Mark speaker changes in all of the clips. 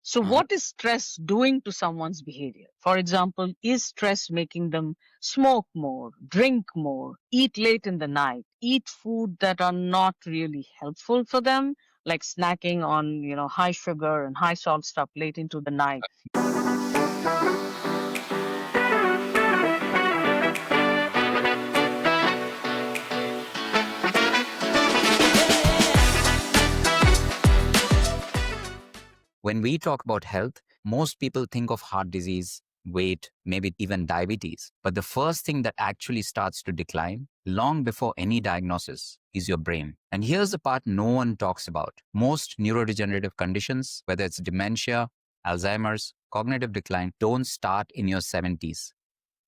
Speaker 1: So,
Speaker 2: Uh-huh.
Speaker 1: what is stress doing to someone's behavior? For example, is stress making them smoke more, drink more, eat late in the night, eat food that are not really helpful for them, like snacking on, high sugar and high salt stuff late into the night?
Speaker 2: When we talk about health, most people think of heart disease, weight, maybe even diabetes. But the first thing that actually starts to decline long before any diagnosis is your brain. And here's the part no one talks about. Most neurodegenerative conditions, whether it's dementia, Alzheimer's, cognitive decline, don't start in your 70s.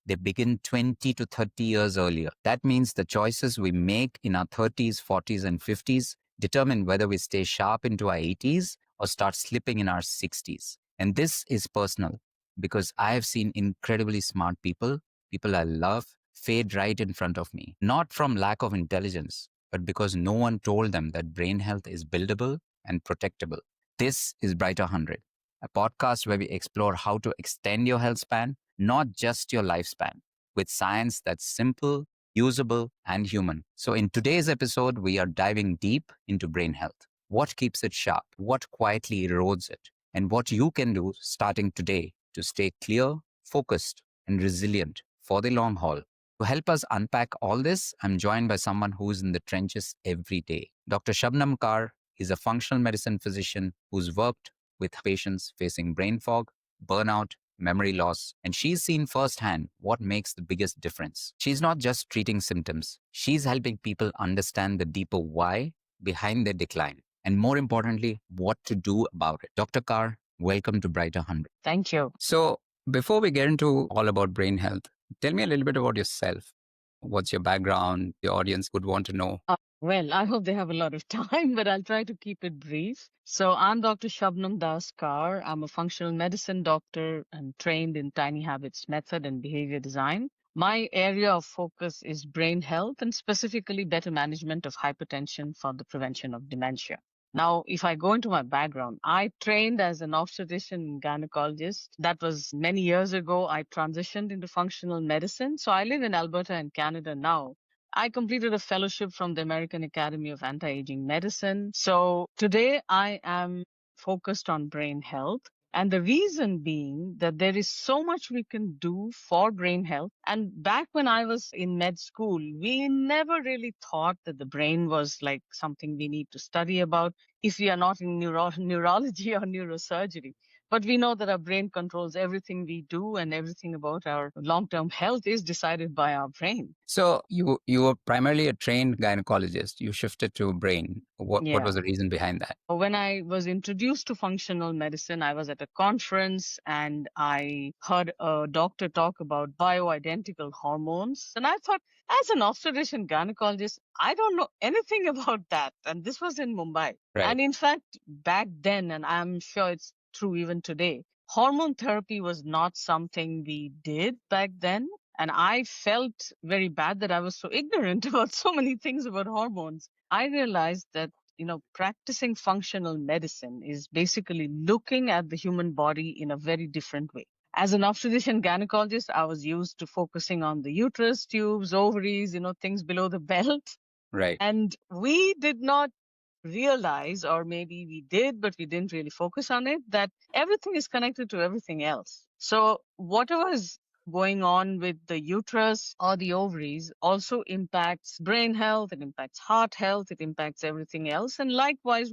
Speaker 2: They begin 20 to 30 years earlier. That means the choices we make in our 30s, 40s, and 50s determine whether we stay sharp into our 80s or start slipping in our 60s. And this is personal because I have seen incredibly smart people I love, fade right in front of me. Not from lack of intelligence, but because no one told them that brain health is buildable and protectable. This is Brighter 100, a podcast where we explore how to extend your health span, not just your lifespan, with science that's simple, usable, and human. So, in today's episode, we are diving deep into brain health. What keeps it sharp? What quietly erodes it? And what you can do starting today to stay clear, focused, and resilient for the long haul. To help us unpack all this, I'm joined by someone who's in the trenches every day. Dr. Shabnam Kaur is a functional medicine physician who's worked with patients facing brain fog, burnout, memory loss, and she's seen firsthand what makes the biggest difference. She's not just treating symptoms, she's helping people understand the deeper why behind their decline, and more importantly, what to do about it. Dr. Kaur, welcome to Brighter 100.
Speaker 1: Thank you.
Speaker 2: So, before we get into all about brain health, tell me a little bit about yourself. What's your background? The audience would want to know.
Speaker 1: Well, I hope they have a lot of time, but I'll try to keep it brief. So, I'm Dr. Shabnam Das Kaur. I'm a functional medicine doctor and trained in Tiny Habits method and behavior design. My area of focus is brain health and specifically better management of hypertension for the prevention of dementia. Now, if I go into my background, I trained as an obstetrician and gynecologist. That was many years ago. I transitioned into functional medicine. So I live in Alberta in Canada now. I completed a fellowship from the American Academy of Anti-Aging Medicine. So today I am focused on brain health. And the reason being that there is so much we can do for brain health. And back when I was in med school, we never really thought that the brain was like something we need to study about if we are not in neurology or neurosurgery. But we know that our brain controls everything we do, and everything about our long term health is decided by our brain.
Speaker 2: So, you were primarily a trained gynecologist. You shifted to brain. What
Speaker 1: Yeah.
Speaker 2: was the reason behind that?
Speaker 1: When I was introduced to functional medicine, I was at a conference and I heard a doctor talk about bioidentical hormones. And I thought, as an obstetrician gynecologist, I don't know anything about that. And this was in Mumbai.
Speaker 2: Right.
Speaker 1: And in fact, back then, and I'm sure it's true even today, hormone therapy was not something we did back then. And I felt very bad that I was so ignorant about so many things about hormones. I realized that practicing functional medicine is basically looking at the human body in a very different way. As an obstetrician gynecologist, I was used to focusing on the uterus, tubes, ovaries, things below the belt.
Speaker 2: Right.
Speaker 1: And we did not realize, or maybe we did, but we didn't really focus on it, that everything is connected to everything else. So whatever is going on with the uterus or the ovaries also impacts brain health, it impacts heart health, it impacts everything else. And likewise,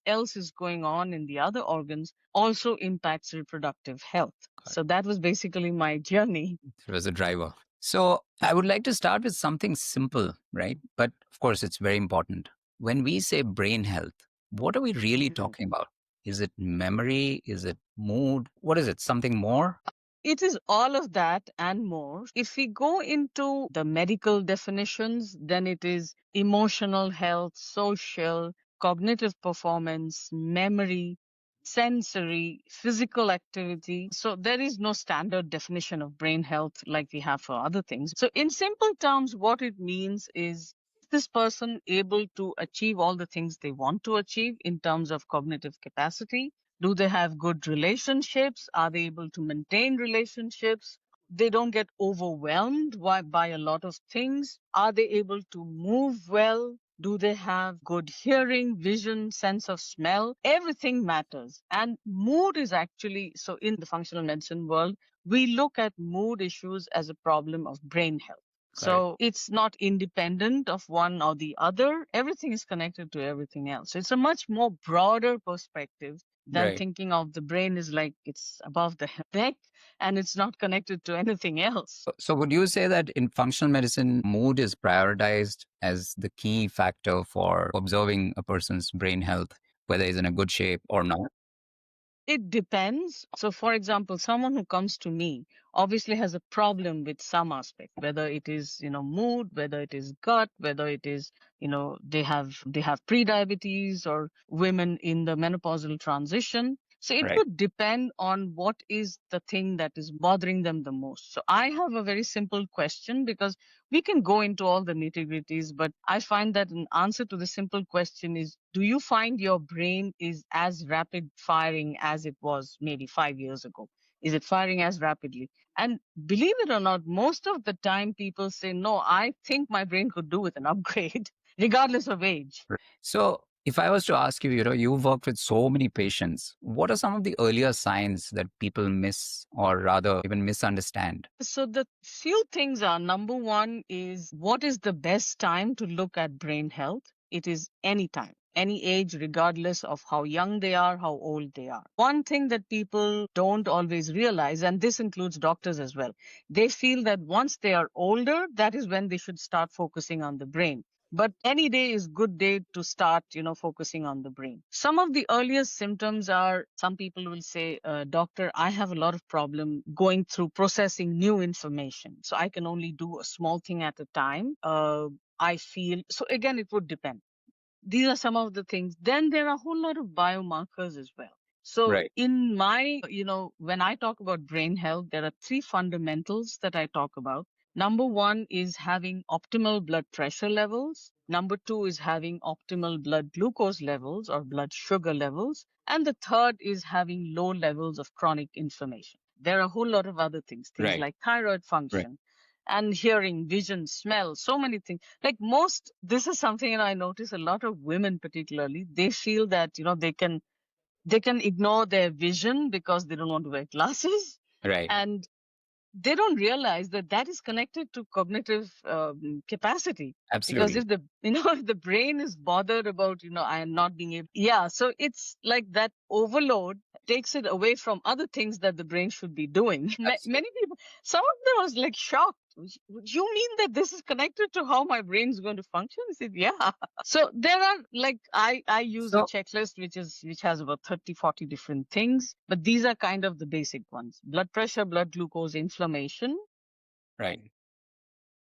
Speaker 1: else is going on in the other organs also impacts reproductive health. So that was basically my journey.
Speaker 2: It was a driver. So I would like to start with something simple, right? But of course, it's very important. When we say brain health, what are we really talking about? Is it memory? Is it mood? What is it? Something more?
Speaker 1: It is all of that and more. If we go into the medical definitions, then it is emotional health, social, cognitive performance, memory, sensory, physical activity. So there is no standard definition of brain health like we have for other things. So in simple terms, what it means is this person able to achieve all the things they want to achieve in terms of cognitive capacity, Do they have good relationships? Are they able to maintain relationships? They don't get overwhelmed by a lot of things. Are they able to move well? Do they have good hearing, vision, sense of smell? Everything matters. And mood is actually, so in the functional medicine world, we look at mood issues as a problem of brain health. So it's not independent of one or the other. Everything is connected to everything else. It's a much more broader perspective than thinking of the brain is like it's above the neck and it's not connected to anything else.
Speaker 2: So would you say that in functional medicine, mood is prioritized as the key factor for observing a person's brain health, whether he's in a good shape or not?
Speaker 1: It depends. So, for example, someone who comes to me obviously has a problem with some aspect, whether it is, mood, whether it is gut, whether it is, they have pre-diabetes or women in the menopausal transition. So it
Speaker 2: Right.
Speaker 1: would depend on what is the thing that is bothering them the most. So I have a very simple question because we can go into all the nitty gritties, but I find that an answer to the simple question is, do you find your brain is as rapid firing as it was maybe 5 years ago? Is it firing as rapidly? And believe it or not, most of the time people say, no, I think my brain could do with an upgrade, regardless of age.
Speaker 2: So if I was to ask you, you've worked with so many patients, what are some of the earlier signs that people miss or rather even misunderstand?
Speaker 1: So the few things are, number one is, what is the best time to look at brain health? It is any time, any age, regardless of how young they are, how old they are. One thing that people don't always realize, and this includes doctors as well, they feel that once they are older, that is when they should start focusing on the brain. But any day is good day to start, focusing on the brain. Some of the earliest symptoms are, some people will say, doctor, I have a lot of problem going through processing new information. So I can only do a small thing at a time. I feel, so again, it would depend. These are some of the things. Then there are a whole lot of biomarkers as well. So
Speaker 2: Right.
Speaker 1: in my, when I talk about brain health, there are three fundamentals that I talk about. Number one is having optimal blood pressure levels. Number two is having optimal blood glucose levels or blood sugar levels. And the third is having low levels of chronic inflammation. There are a whole lot of other things
Speaker 2: Right.
Speaker 1: like thyroid
Speaker 2: Right.
Speaker 1: function and hearing, vision, smell, so many things. Like most, this is something, I notice a lot of women particularly, they feel that, they can ignore their vision because they don't want to wear glasses.
Speaker 2: Right.
Speaker 1: And they don't realize that that is connected to cognitive capacity. Because
Speaker 2: Absolutely.
Speaker 1: if the if the brain is bothered about I am not being able, yeah, so it's like that overload takes it away from other things that the brain should be doing. Many people, some of them was like shocked. You mean that this is connected to how my brain is going to function? I said, yeah. So there are, like, I use a
Speaker 2: So,
Speaker 1: checklist which has about 30, 40 different things, but these are kind of the basic ones: blood pressure, blood glucose, inflammation.
Speaker 2: right.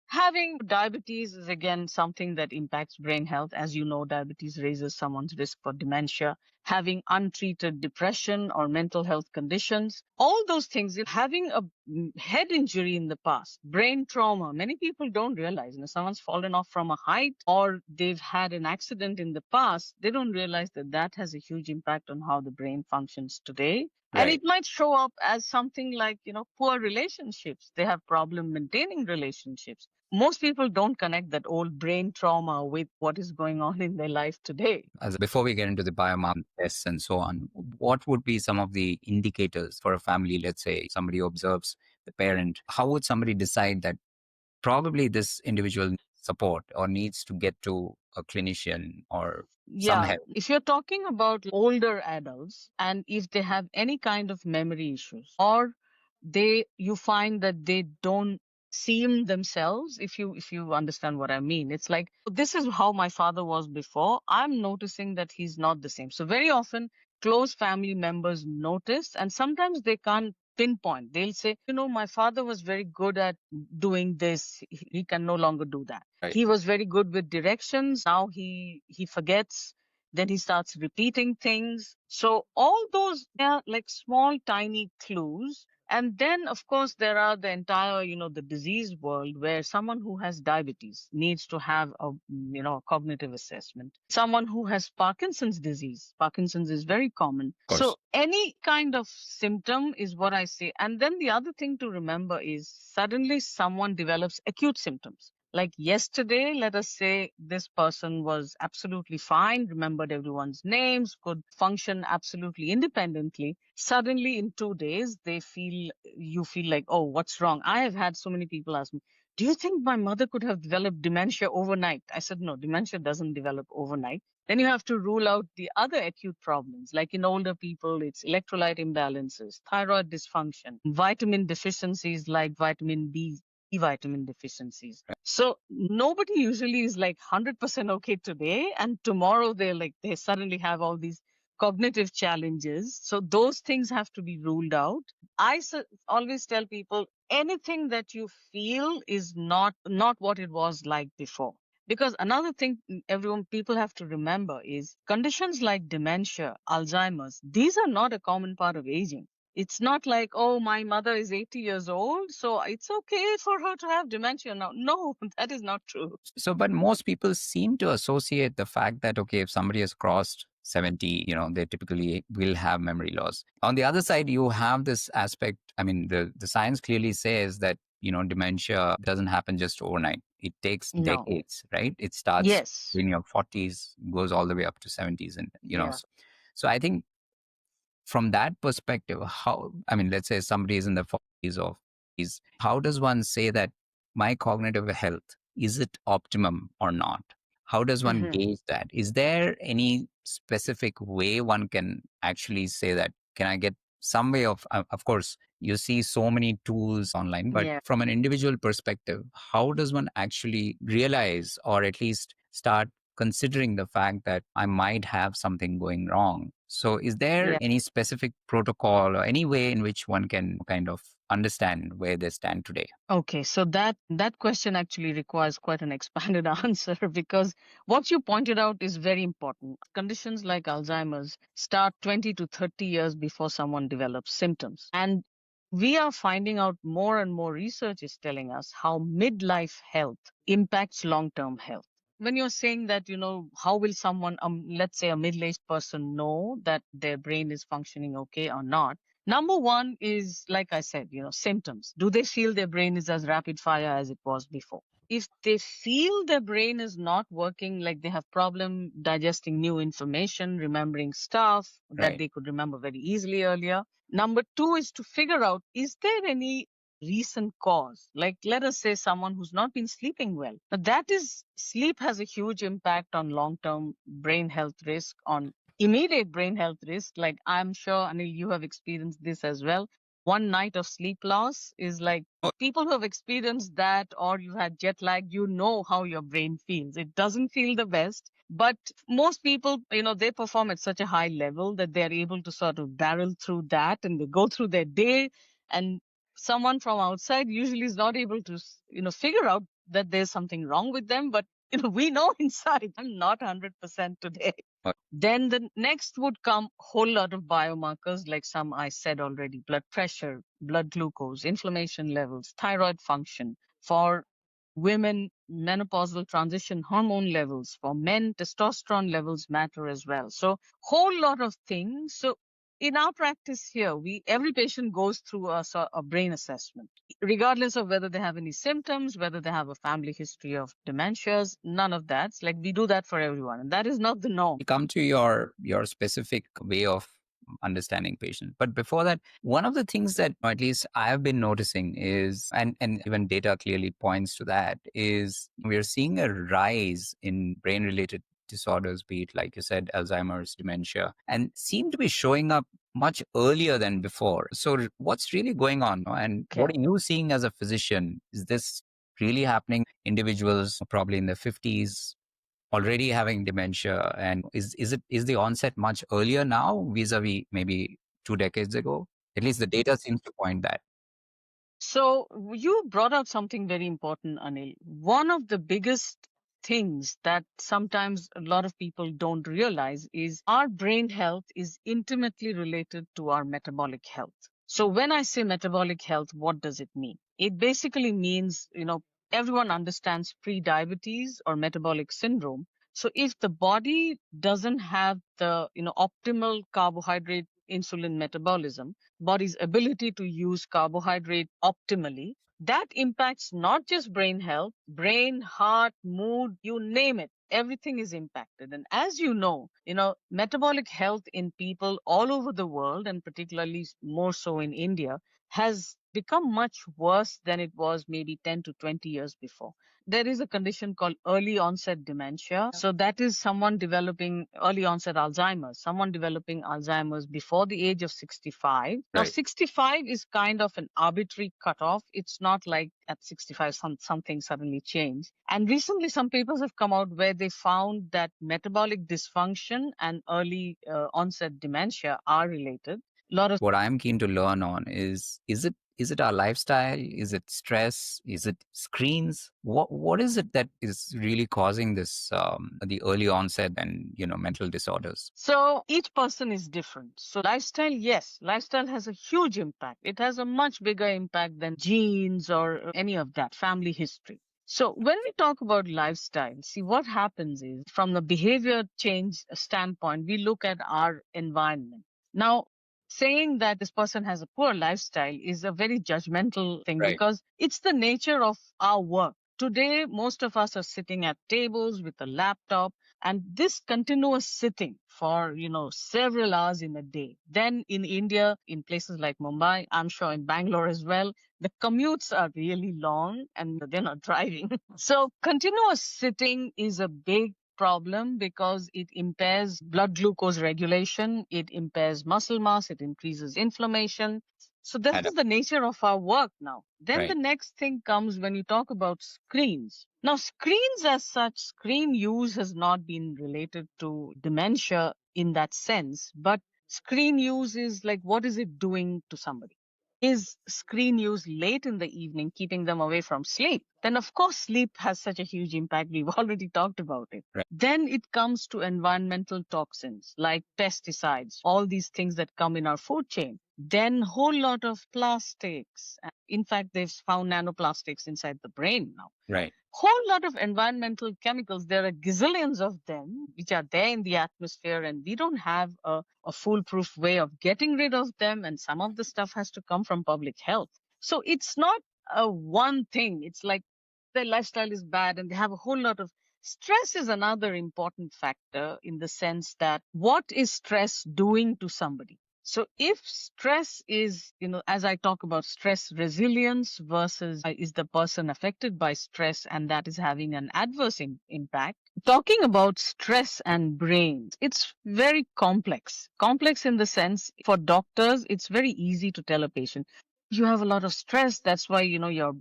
Speaker 1: Having diabetes is again something that impacts brain health. As you know, diabetes raises someone's risk for dementia. Having untreated depression or mental health conditions, all those things. Having a head injury in the past, brain trauma, many people don't realize. Someone's fallen off from a height or they've had an accident in the past. They don't realize that that has a huge impact on how the brain functions today. And
Speaker 2: Right.
Speaker 1: it might show up as something like, poor relationships. They have problem maintaining relationships. Most people don't connect that old brain trauma with what is going on in their life today.
Speaker 2: As before we get into the biomarker tests and so on, what would be some of the indicators for a family? Let's say somebody observes the parent. How would somebody decide that probably this individual needs support or needs to get to a clinician or some
Speaker 1: Yeah,
Speaker 2: help?
Speaker 1: if you're talking about older adults and if they have any kind of memory issues or you find that they don't seem themselves, if you understand what I mean. It's like, this is how my father was before. I'm noticing that he's not the same. So very often close family members notice and sometimes they can't pinpoint. They'll say, my father was very good at doing this. He can no longer do that.
Speaker 2: Right.
Speaker 1: He was very good with directions. Now he forgets. Then he starts repeating things. So all those, they are like small, tiny clues And then, of course, there are the entire, the disease world where someone who has diabetes needs to have a cognitive assessment. Someone who has Parkinson's disease, Parkinson's is very common.
Speaker 2: Of
Speaker 1: So
Speaker 2: course.
Speaker 1: any kind of symptom is what I say. And then the other thing to remember is suddenly someone develops acute symptoms. Like yesterday, let us say this person was absolutely fine, remembered everyone's names, could function absolutely independently. Suddenly, in 2 days, you feel like, oh, what's wrong? I have had so many people ask me, do you think my mother could have developed dementia overnight? I said, no, dementia doesn't develop overnight. Then you have to rule out the other acute problems. Like in older people, it's electrolyte imbalances, thyroid dysfunction, vitamin deficiencies like vitamin B vitamin deficiencies. So nobody usually is like 100% okay today, and tomorrow they suddenly have all these cognitive challenges. So those things have to be ruled out. Always tell people anything that you feel is not what it was like before. Because another thing everyone people have to remember is conditions like dementia, Alzheimer's, these are not a common part of aging. It's not like, oh, my mother is 80 years old, so it's okay for her to have dementia now. No, that is not true.
Speaker 2: So, but most people seem to associate the fact that, okay, if somebody has crossed 70, they typically will have memory loss. On the other side, you have this aspect. I mean, the science clearly says that, dementia doesn't happen just overnight. It takes
Speaker 1: No.
Speaker 2: decades, right? It starts
Speaker 1: Yes.
Speaker 2: in your 40s, goes all the way up to 70s. And,
Speaker 1: Yeah.
Speaker 2: so I think from that perspective, how, I mean, let's say somebody is in the 40s or 50s, how does one say that my cognitive health, is it optimum or not? How does one
Speaker 1: Hmm.
Speaker 2: gauge that? Is there any specific way one can actually say that? Can I get some way of course, you see so many tools online, but
Speaker 1: Yeah.
Speaker 2: from an individual perspective, how does one actually realize or at least start considering the fact that I might have something going wrong? So, is there
Speaker 1: Yeah.
Speaker 2: any specific protocol or any way in which one can kind of understand where they stand today?
Speaker 1: Okay, so that question actually requires quite an expanded answer because what you pointed out is very important. Conditions like Alzheimer's start 20 to 30 years before someone develops symptoms. And we are finding out more and more research is telling us how midlife health impacts long-term health. When you're saying that, how will someone, let's say a middle-aged person, know that their brain is functioning okay or not? Number one is, like I said, symptoms. Do they feel their brain is as rapid fire as it was before? If they feel their brain is not working, like they have problem digesting new information, remembering stuff that
Speaker 2: Right.
Speaker 1: they could remember very easily earlier. Number two is to figure out, is there any recent cause? Like, let us say someone who's not been sleeping well. Now, sleep has a huge impact on long-term brain health risk, on immediate brain health risk. Like I'm sure, Anil, you have experienced this as well. One night of sleep loss is like
Speaker 2: Oh,
Speaker 1: people who have experienced that, or you had jet lag, you know how your brain feels. It doesn't feel the best, but most people, they perform at such a high level that they're able to sort of barrel through that and they go through their day. And someone from outside usually is not able to, figure out that there's something wrong with them. But, we know inside, I'm not 100% today.
Speaker 2: oh,
Speaker 1: Then the next would come whole lot of biomarkers, like some I said already: blood pressure, blood glucose, inflammation levels, thyroid function. For women, menopausal transition hormone levels. For men, testosterone levels matter as well. So whole lot of things. So in our practice here, every patient goes through a brain assessment, regardless of whether they have any symptoms, whether they have a family history of dementias, none of that. It's like we do that for everyone, and that is not the norm.
Speaker 2: we come to your specific way of understanding patients. But before that, one of the things that at least I've been noticing is, and even data clearly points to that, is we're seeing a rise in brain related disorders, be it like you said, Alzheimer's, dementia, and seem to be showing up much earlier than before. So what's really going on? And
Speaker 1: Okay.
Speaker 2: what are you seeing as a physician? Is this really happening? Individuals probably in their 50s already having dementia, and is the onset much earlier now vis-a-vis maybe 2 decades ago? At least the data seems to point that.
Speaker 1: So you brought out something very important, Anil. One of the biggest things that sometimes a lot of people don't realize is our brain health is intimately related to our metabolic health. So when I say metabolic health, what does it mean? It basically means, everyone understands pre-diabetes or metabolic syndrome. So if the body doesn't have the, optimal carbohydrate insulin metabolism, body's ability to use carbohydrate optimally, that impacts not just brain health, brain, heart, mood, you name it. Everything is impacted. And as metabolic health in people all over the world, and particularly more so in India, has become much worse than it was maybe 10 to 20 years before. There is a condition called early onset dementia. So that is someone developing early onset Alzheimer's, someone developing Alzheimer's before the age of 65. Now,
Speaker 2: Right.
Speaker 1: 65 is kind of an arbitrary cutoff. It's not like at 65 something suddenly changed. And recently, some papers have come out where they found that metabolic dysfunction and early onset dementia are related. A lot of
Speaker 2: What I'm keen to learn on is it our lifestyle? Is it stress? Is it screens? What is it that is really causing this the early onset and mental disorders?
Speaker 1: So each person is different. So lifestyle, yes, lifestyle has a huge impact. It has a much bigger impact than genes or any of that, family history. So when we talk about lifestyle, see what happens is from the behavior change standpoint, we look at our environment. Now, saying that this person has a poor lifestyle is a very judgmental thing
Speaker 2: Right.
Speaker 1: because it's the nature of our work. Today, most of us are sitting at tables with a laptop, and this continuous sitting for several hours in a day, then in India, in places like Mumbai, I'm sure in Bangalore as well, the commutes are really long and they're not driving. So continuous sitting is a big problem because it impairs blood glucose regulation, it impairs muscle mass, it increases inflammation. So this
Speaker 2: Adam.
Speaker 1: is the nature of our work now. Then the
Speaker 2: Right.
Speaker 1: next thing comes when you talk about screens. Now, screens as such, screen use has not been related to dementia in that sense, but screen use is like, what is it doing to somebody? Is screen use late in the evening keeping them away from sleep? Then, of course, sleep has such a huge impact. We've already talked about it.
Speaker 2: Right.
Speaker 1: Then it comes to environmental toxins like pesticides, all these things that come in our food chain. Then whole lot of plastics. In fact, they've found nanoplastics inside the brain now.
Speaker 2: Right.
Speaker 1: Whole lot of environmental chemicals. There are gazillions of them which are there in the atmosphere, and we don't have a foolproof way of getting rid of them. And some of the stuff has to come from public health. So it's not a one thing. It's like their lifestyle is bad and they have a whole lot of stress is another important factor in the sense that what is stress doing to somebody? So if stress is, as I talk about stress resilience versus is the person affected by stress and that is having an adverse impact, talking about stress and brains, it's very complex. Complex in the sense for doctors, it's very easy to tell a patient, you have a lot of stress. That's why, your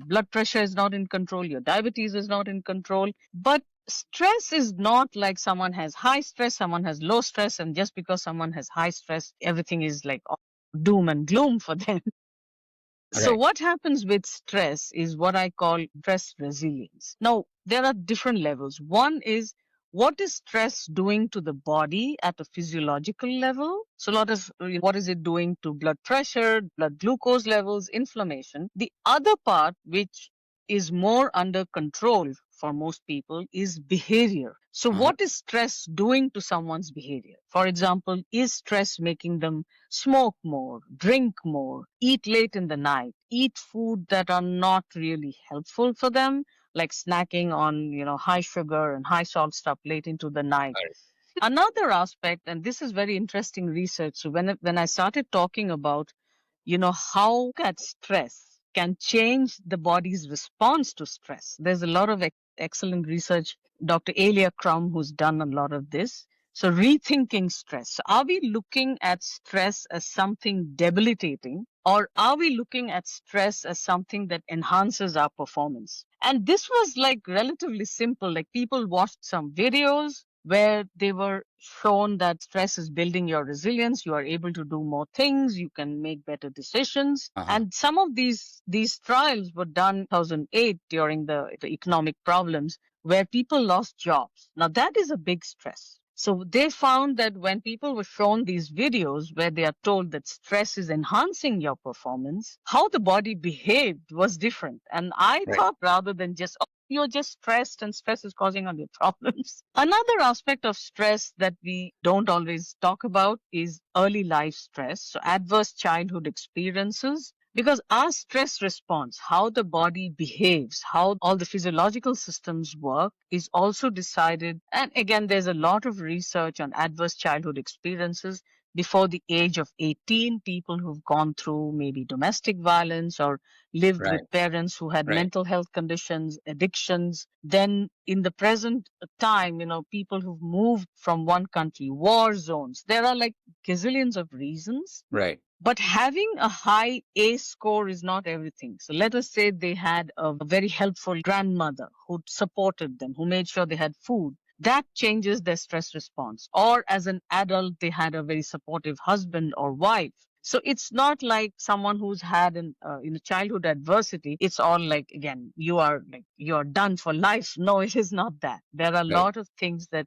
Speaker 1: blood pressure is not in control, your diabetes is not in control. But stress is not like someone has high stress, someone has low stress, and just because someone has high stress, everything is like doom and gloom for them. So
Speaker 2: Right.
Speaker 1: what happens with stress is what I call stress resilience. Now, there are different levels. One is what is stress doing to the body at a physiological level? So, a lot of what is it doing to blood pressure, blood glucose levels, inflammation? The other part, which is more under control for most people, is behavior. So,
Speaker 2: Uh-huh.
Speaker 1: what is stress doing to someone's behavior? For example, is stress making them smoke more, drink more, eat late in the night, eat food that are not really helpful for them, like snacking on, high sugar and high salt stuff late into the night.
Speaker 2: Right.
Speaker 1: Another aspect, and this is very interesting research. So when I started talking about how that stress can change the body's response to stress. There's a lot of excellent research. Dr. Alia Crum, who's done a lot of this. So rethinking stress. So are we looking at stress as something debilitating, or are we looking at stress as something that enhances our performance? And this was like relatively simple. Like people watched some videos where they were shown that stress is building your resilience. You are able to do more things. You can make better decisions.
Speaker 2: Uh-huh.
Speaker 1: And some of these trials were done in 2008 during the economic problems where people lost jobs. Now that is a big stress. So they found that when people were shown these videos where they are told that stress is enhancing your performance, how the body behaved was different. And I
Speaker 2: Right.
Speaker 1: thought rather than just, oh, you're just stressed and stress is causing all your problems. Another aspect of stress that we don't always talk about is early life stress. So adverse childhood experiences, because our stress response, how the body behaves, how all the physiological systems work, is also decided. And again, there's a lot of research on adverse childhood experiences before the age of 18, people who've gone through maybe domestic violence or lived
Speaker 2: Right.
Speaker 1: with parents who had
Speaker 2: Right.
Speaker 1: mental health conditions, addictions. Then in the present time, people who've moved from one country, war zones, there are like gazillions of reasons,
Speaker 2: Right.
Speaker 1: but having a high A score is not everything. So let us say they had a very helpful grandmother who supported them, who made sure they had food. That changes their stress response. Or as an adult, they had a very supportive husband or wife. So it's not like someone who's had an in childhood adversity. It's all like, again, you are done for life. No, it is not that. There are a
Speaker 2: Right.
Speaker 1: lot of things that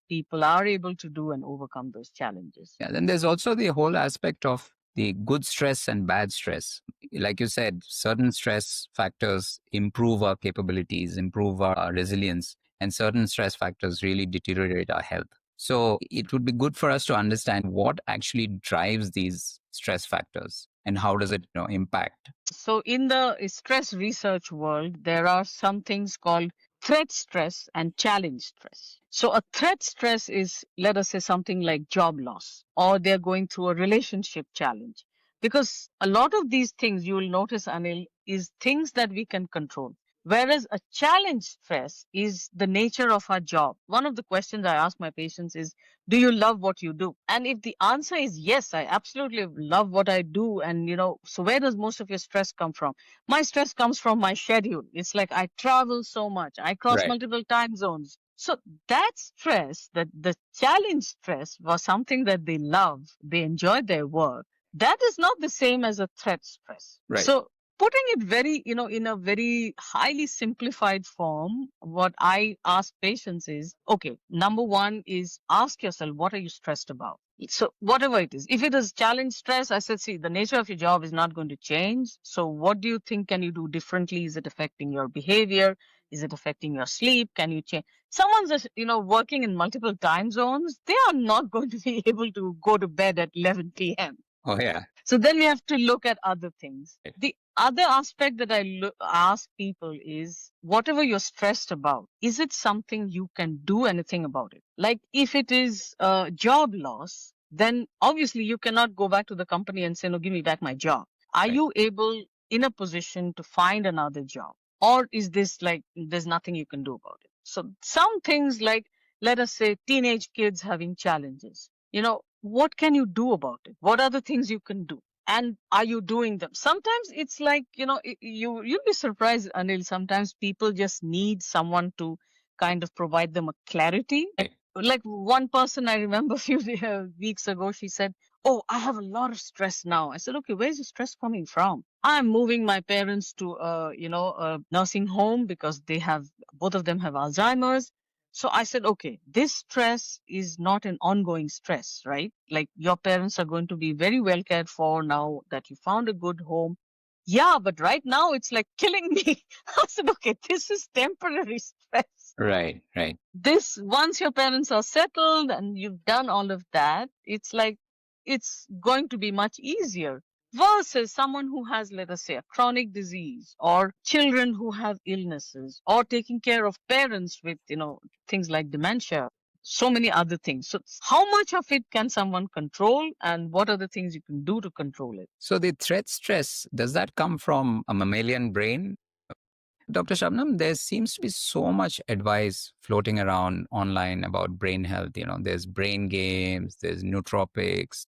Speaker 1: people are able to do and overcome those challenges.
Speaker 2: Yeah, then there's also the whole aspect of the good stress and bad stress. Like you said, certain stress factors improve our capabilities, improve our resilience, and certain stress factors really deteriorate our health. So it would be good for us to understand what actually drives these stress factors and how does it impact.
Speaker 1: So, in the stress research world, there are some things called threat stress and challenge stress. So, a threat stress is, let us say, something like job loss, or they're going through a relationship challenge. Because a lot of these things you will notice, Anil, is things that we can control. Whereas a challenge stress is the nature of our job. One of the questions I ask my patients is, do you love what you do? And if the answer is yes, I absolutely love what I do. And, so where does most of your stress come from? My stress comes from my schedule. It's like I travel so much, I cross
Speaker 2: Right.
Speaker 1: multiple time zones. So that stress, that the challenge stress was something that they love, they enjoy their work. That is not the same as a threat stress.
Speaker 2: Right.
Speaker 1: So putting it very, in a very highly simplified form, what I ask patients is, okay, number one is ask yourself, what are you stressed about? So whatever it is, if it is challenge stress, I said, see, the nature of your job is not going to change. So what do you think can you do differently? Is it affecting your behavior? Is it affecting your sleep? Can you change? Someone's just, working in multiple time zones. They are not going to be able to go to bed at 11 p.m.
Speaker 2: Oh, yeah.
Speaker 1: So then we have to look at other things.
Speaker 2: Right.
Speaker 1: The other aspect that I ask people is, whatever you're stressed about, is it something you can do anything about it? Like if it is job loss, then obviously you cannot go back to the company and say, no, give me back my job. Are
Speaker 2: Right.
Speaker 1: you able in a position to find another job? Or is this like there's nothing you can do about it? So some things like, let us say, teenage kids having challenges, what can you do about it? What are the things you can do? And are you doing them? Sometimes it's like, you'll be surprised, Anil. Sometimes people just need someone to kind of provide them a clarity. Like one person I remember a few weeks ago, she said, oh, I have a lot of stress now. I said, okay, where's the stress coming from? I'm moving my parents to a nursing home because both of them have Alzheimer's. So I said, okay, this stress is not an ongoing stress, right? Like your parents are going to be very well cared for now that you found a good home. Yeah, but right now it's like killing me. I said, okay, this is temporary stress.
Speaker 2: Right. Right.
Speaker 1: This, once your parents are settled and you've done all of that, it's like it's going to be much easier versus someone who has, let us say, a chronic disease, or children who have illnesses, or taking care of parents with things like dementia, so many other things. So how much of it can someone control, and what are the things you can do to control it?
Speaker 2: So the threat stress, does that come from a mammalian brain? Dr. Shabnam, there seems to be so much advice floating around online about brain health. There's brain games, there's nootropics,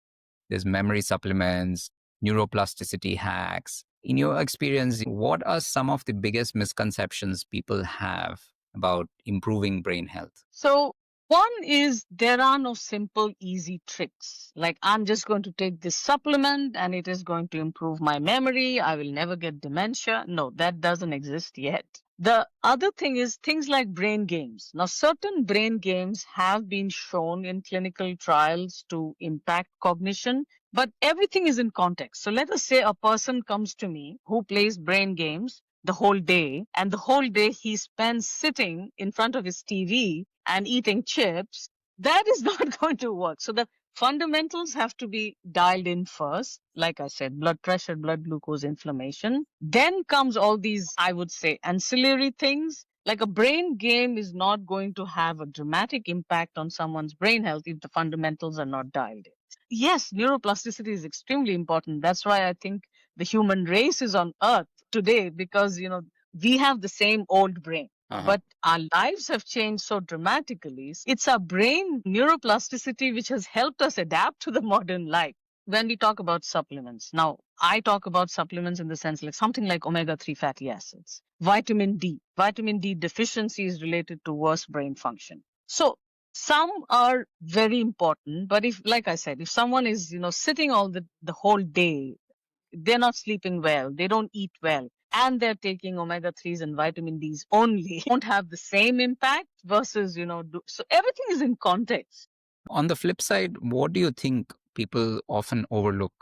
Speaker 2: there's memory supplements, neuroplasticity hacks. In your experience, what are some of the biggest misconceptions people have about improving brain health?
Speaker 1: So one is, there are no simple, easy tricks. Like I'm just going to take this supplement and it is going to improve my memory. I will never get dementia. No, that doesn't exist yet. The other thing is things like brain games. Now, certain brain games have been shown in clinical trials to impact cognition, but everything is in context. So, let us say a person comes to me who plays brain games the whole day, and the whole day he spends sitting in front of his TV and eating chips. That is not going to work. So, the fundamentals have to be dialed in first. Like I said, blood pressure, blood glucose, inflammation. Then comes all these, I would say, ancillary things. Like a brain game is not going to have a dramatic impact on someone's brain health if the fundamentals are not dialed in. Yes, neuroplasticity is extremely important. That's why I think the human race is on earth today because, we have the same old brain. But our lives have changed so dramatically. It's our brain neuroplasticity which has helped us adapt to the modern life. When we talk about supplements, now I talk about supplements in the sense like something like omega-3 fatty acids, vitamin D. Vitamin D deficiency is related to worse brain function. So some are very important, but if, like I said, if someone is, sitting all the whole day, they're not sleeping well, they don't eat well, and they're taking omega 3s and vitamin D's only, won't have the same impact versus, so everything is in context.
Speaker 2: On the flip side, what do you think people often overlook?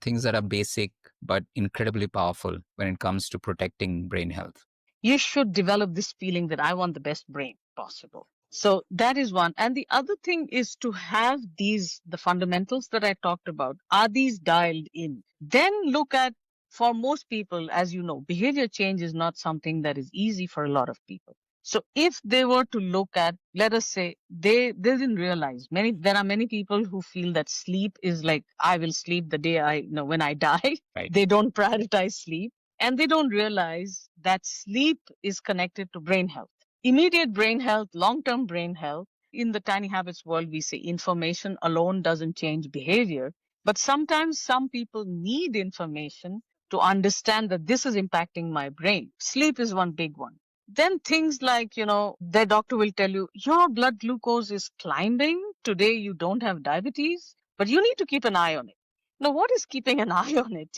Speaker 2: Things that are basic but incredibly powerful when it comes to protecting brain health.
Speaker 1: You should develop this feeling that I want the best brain possible. So that is one. And the other thing is to have the fundamentals that I talked about, are these dialed in? Then look at, for most people, as you know, behavior change is not something that is easy for a lot of people. So if they were to look at, let us say, they didn't realize there are many people who feel that sleep is like, I will sleep the day when I die.
Speaker 2: Right.
Speaker 1: They don't prioritize sleep. And they don't realize that sleep is connected to brain health, immediate brain health, long term brain health. In the tiny habits world, we say information alone doesn't change behavior. But sometimes some people need information to understand that this is impacting my brain. Sleep is one big one. Then things like, their doctor will tell you, your blood glucose is climbing. Today you don't have diabetes, but you need to keep an eye on it. Now, what is keeping an eye on it?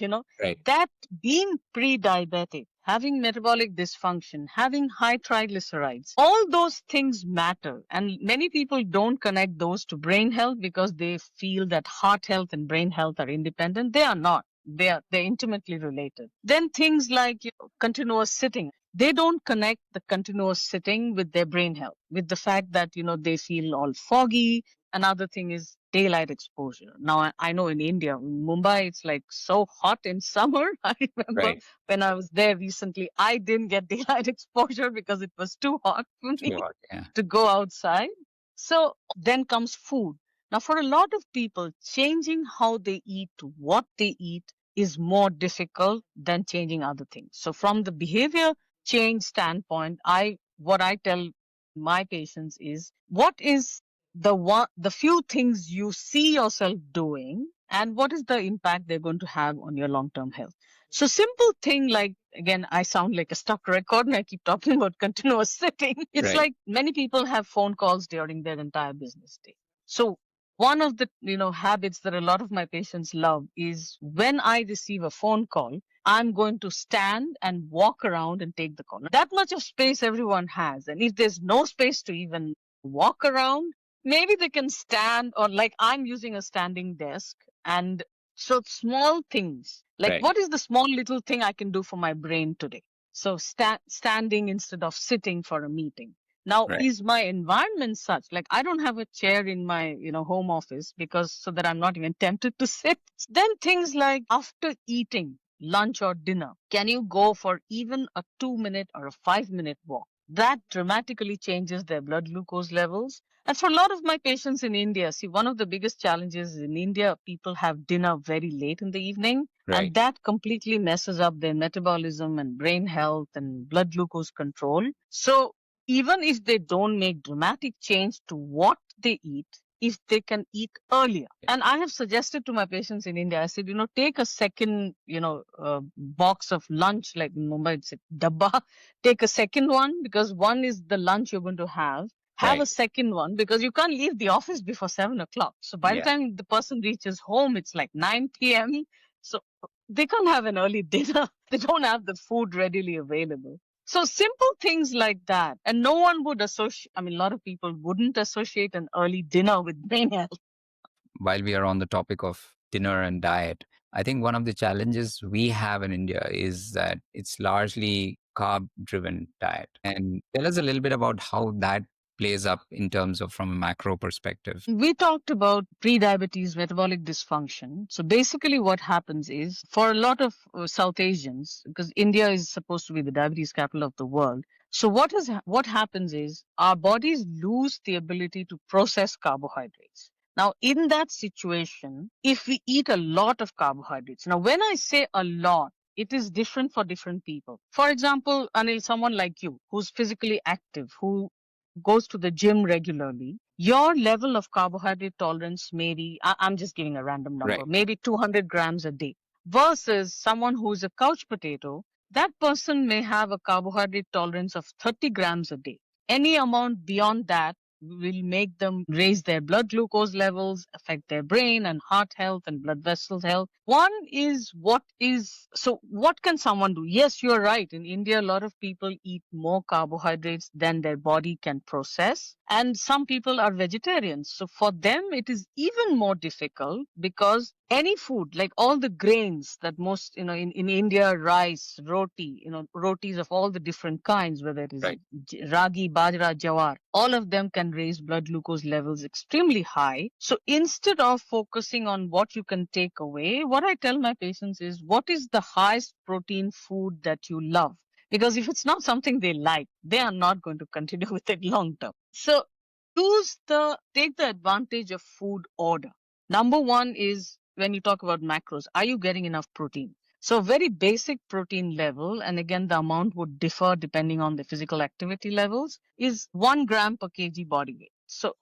Speaker 2: Right.
Speaker 1: That being pre-diabetic, having metabolic dysfunction, having high triglycerides, all those things matter. And many people don't connect those to brain health because they feel that heart health and brain health are independent. They are not. They're intimately related. Then things like continuous sitting. They don't connect the continuous sitting with their brain health, with the fact that they feel all foggy. Another thing is daylight exposure. Now, I know in India, in Mumbai, it's like so hot in summer. I remember
Speaker 2: Right.
Speaker 1: when I was there recently, I didn't get daylight exposure because it was too hot for me
Speaker 2: Too hot. Yeah.
Speaker 1: to go outside. So then comes food. Now, for a lot of people, changing how they eat to what they eat is more difficult than changing other things. So from the behavior change standpoint, what I tell my patients is what is the few things you see yourself doing and what is the impact they're going to have on your long-term health. So simple thing like, again, I sound like a stuck record and I keep talking about continuous sitting. It's
Speaker 2: Right.
Speaker 1: like many people have phone calls during their entire business day. So one of the habits that a lot of my patients love is when I receive a phone call, I'm going to stand and walk around and take the call. That much of space everyone has. And if there's no space to even walk around, maybe they can stand, or like I'm using a standing desk. And so small things like
Speaker 2: Right.
Speaker 1: what is the small little thing I can do for my brain today? So standing instead of sitting for a meeting. Now,
Speaker 2: Right.
Speaker 1: is my environment such? Like, I don't have a chair in my, home office because so that I'm not even tempted to sit. Then things like after eating lunch or dinner, can you go for even a 2 minute or a 5 minute walk? That dramatically changes their blood glucose levels. And for a lot of my patients in India, see, one of the biggest challenges in India, people have dinner very late in the evening,
Speaker 2: Right.
Speaker 1: and that completely messes up their metabolism and brain health and blood glucose control. So even if they don't make dramatic change to what they eat, if they can eat earlier. And I have suggested to my patients in India, I said, take a second, box of lunch, like in Mumbai, it's a dabba. Take a second one because one is the lunch you're going to have. Have
Speaker 2: Right.
Speaker 1: a second one because you can't leave the office before 7 o'clock. So by the
Speaker 2: Yeah.
Speaker 1: time the person reaches home, it's like 9 p.m. So they can't have an early dinner. They don't have the food readily available. So simple things like that. And no one would associate, I mean, a lot of people wouldn't associate an early dinner with brain health.
Speaker 2: While we are on the topic of dinner and diet, I think one of the challenges we have in India is that it's largely carb driven diet. And tell us a little bit about how that plays up in terms of from a macro perspective.
Speaker 1: We talked about prediabetes, metabolic dysfunction. So basically, what happens is for a lot of South Asians, because India is supposed to be the diabetes capital of the world. So what happens is our bodies lose the ability to process carbohydrates. Now, in that situation, if we eat a lot of carbohydrates, now when I say a lot, it is different for different people. For example, Anil, someone like you who's physically active, who goes to the gym regularly, your level of carbohydrate tolerance may be, I'm just giving a random number,
Speaker 2: Right.
Speaker 1: maybe 200 grams a day, versus someone who's a couch potato. That person may have a carbohydrate tolerance of 30 grams a day. Any amount beyond that will make them raise their blood glucose levels, affect their brain and heart health and blood vessels health. One is what can someone do? Yes, you're right. In India, a lot of people eat more carbohydrates than their body can process. And some people are vegetarians. So for them, it is even more difficult because any food, like all the grains that most, in India, rice, roti, rotis of all the different kinds, whether it is
Speaker 2: Right.
Speaker 1: ragi, bajra, jawar, all of them can raise blood glucose levels extremely high. So instead of focusing on what you can take away, what I tell my patients is what is the highest protein food that you love? Because if it's not something they like, they are not going to continue with it long term. So take the advantage of food order. Number one is when you talk about macros, are you getting enough protein? So very basic protein level, and again, the amount would differ depending on the physical activity levels, is 1 gram per kg body weight. So